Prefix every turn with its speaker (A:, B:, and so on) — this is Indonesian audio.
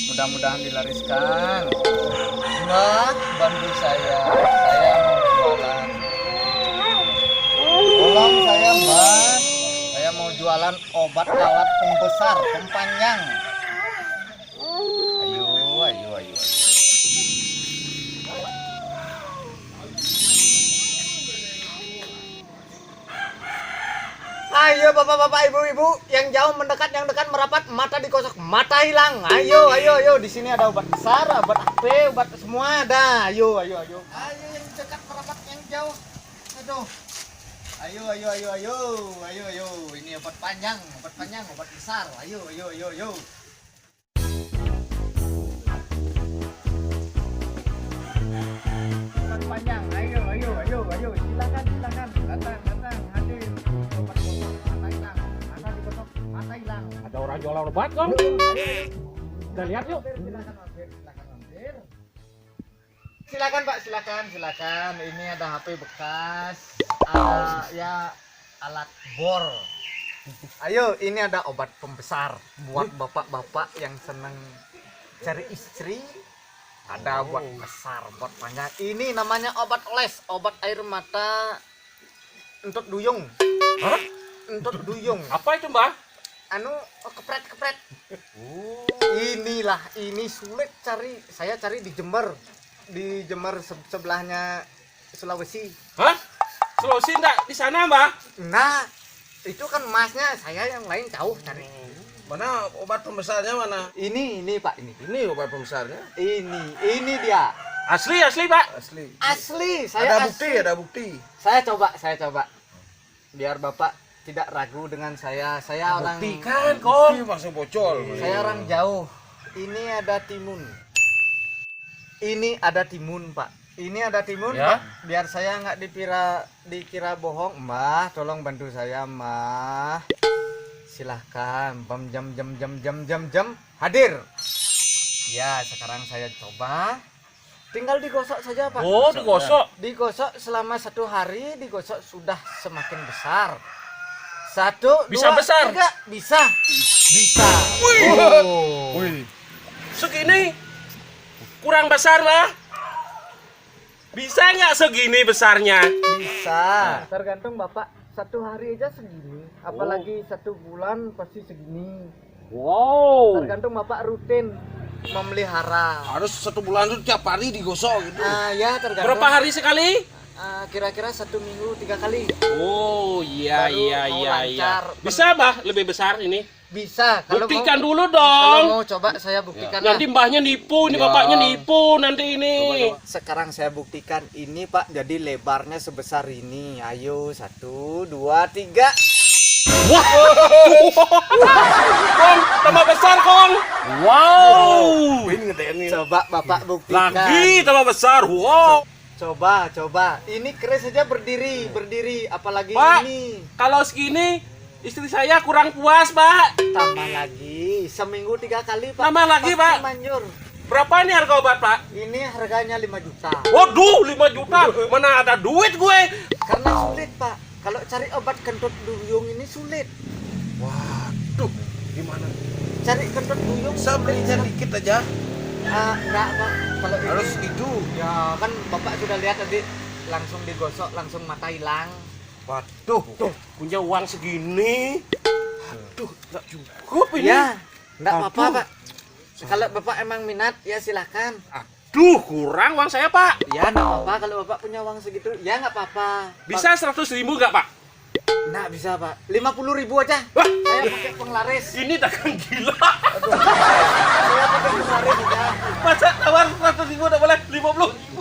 A: Mudah-mudahan dilariskan. Mbak, bantu saya mau jualan. Tolong saya, Mbak. Saya mau jualan obat kawat pembesar, pempanjang. Ayo, ayo, ayo, ayo. Ayo bapak-bapak, ibu-ibu, yang jauh mendekat, yang dekat merapat, mata digosok, mata hilang. Ayo, ayo, ayo. Di sini ada obat besar, obat HP, obat semua ada. Ayo, ayo, ayo. Ayo yang dekat merapat, yang jauh. Aduh. Ayo, ayo, ayo, ayo. Ayo, ayo. Ini obat panjang, obat besar. Ayo, ayo, ayo, ayo. Obat panjang. Ayo, ayo, ayo, ayo. Silakan, silakan. Datang, hadir. Obat gosok, mata hilang. Mata digosok, mata hilang.
B: Ada orang jualan obat kong. Kita lihat yuk.
A: Silakan mampir. Silakan Pak, silakan. Ini ada HP bekas, ada ya alat bor. Ayo, ini ada obat pembesar buat bapak-bapak yang senang cari istri. Ada obat besar, obat panjang. Ini namanya obat oles, obat air mata untuk duyung.
B: Hah?
A: Untuk duyung.
B: Apa itu mbak?
A: Kepret. Ini sulit cari. Saya cari di Jember. Di Jember sebelahnya Sulawesi.
B: Hah? Sulawesi enggak di sana mbak?
A: Nah, itu kan masnya, saya yang lain jauh cari.
C: Mana obat pembesarnya mana?
A: Ini Pak, ini.
C: Ini obat pembesarnya.
A: Ini dia.
B: Asli pak.
A: Asli, saya
C: Ada bukti.
A: Saya coba. Biar Bapak tidak ragu dengan saya. Saya orang
B: Buktikan kong.
C: Bukti langsung bocor.
A: Saya orang jauh. Ini ada timun. Pak. Ini ada timun,
B: Ya?
A: Pak. Biar saya nggak dikira bohong. Mbah, tolong bantu saya, Mbah. Silahkan. Jam. Hadir. Ya, sekarang saya coba. Tinggal digosok saja, Pak.
B: Oh digosok.
A: Digosok selama 1 hari, digosok sudah semakin besar. 1, 2,
B: Bisa besar?
A: 3, bisa.
B: Wih.
A: Oh.
C: Wih.
B: Segini kurang besar lah. Bisa nggak segini besarnya?
A: Bisa. Tergantung Bapak, 1 hari aja segini. Apalagi 1 bulan pasti segini.
B: Wow.
A: Tergantung Bapak rutin memelihara.
C: Harus 1 bulan itu tiap hari digosok gitu.
A: Ya tergantung.
B: Berapa hari sekali?
A: Kira-kira 1 minggu 3 kali.
B: Oh iya
A: Baru
B: iya
A: mau
B: iya iya.
A: lancar.
B: Bisa mbah lebih besar ini?
A: Bisa.
B: Buktikan dulu
A: Kalau
B: dong.
A: mau coba saya buktikan. lah.
B: Nanti mbahnya nipu, ini
C: Ya.
B: bapaknya nipu nanti ini.
A: Sekarang saya buktikan ini Pak, jadi lebarnya sebesar ini. Ayo 1, 2, 3.
B: Wah. Kong, tambah besar kong. Wow.
C: Ini ngedein nih.
A: Coba Bapak buktikan.
B: Lagi tambah besar. Wow.
A: Coba. Ini keris saja berdiri. Apalagi
B: Pak.
A: ini.
B: Kalau segini istri saya kurang puas, Pak.
A: Tambah lagi. Seminggu 3 kali Pak.
B: Tambah lagi,
A: Pasti
B: Pak.
A: manjur.
B: Berapa ini harga obat, Pak?
A: Ini harganya 5 juta.
B: Waduh, 5 juta. Mana ada duit gue?
A: Karena sulit Pak. Kalau cari obat kentut duyung ini sulit.
C: Waduh, gimana?
A: Cari kentut duyung.
C: Bisa belinya dikit aja.
A: Enggak Pak. Kalau ini
C: Harus itu.
A: ya kan Bapak sudah lihat tadi, langsung digosok, langsung mata hilang.
C: Waduh.
B: Tuh, punya uang segini. Aduh, enggak cukup ini.
A: Ya, enggak apa-apa
C: Aduh.
A: Pak. Kalau Bapak emang minat ya silahkan.
B: Aduh, kurang uang saya, Pak.
A: Ya enggak apa-apa kalau Bapak punya uang segitu. Ya enggak apa-apa.
B: Bisa 100.000 enggak, Pak?
A: Enggak bisa Pak. 50.000 aja.
B: Wah,
A: Saya pakai penglaris.
B: ini dagang gila.
A: Saya pakai penglaris aja.
B: Masa tawar 100.000 udah boleh 50?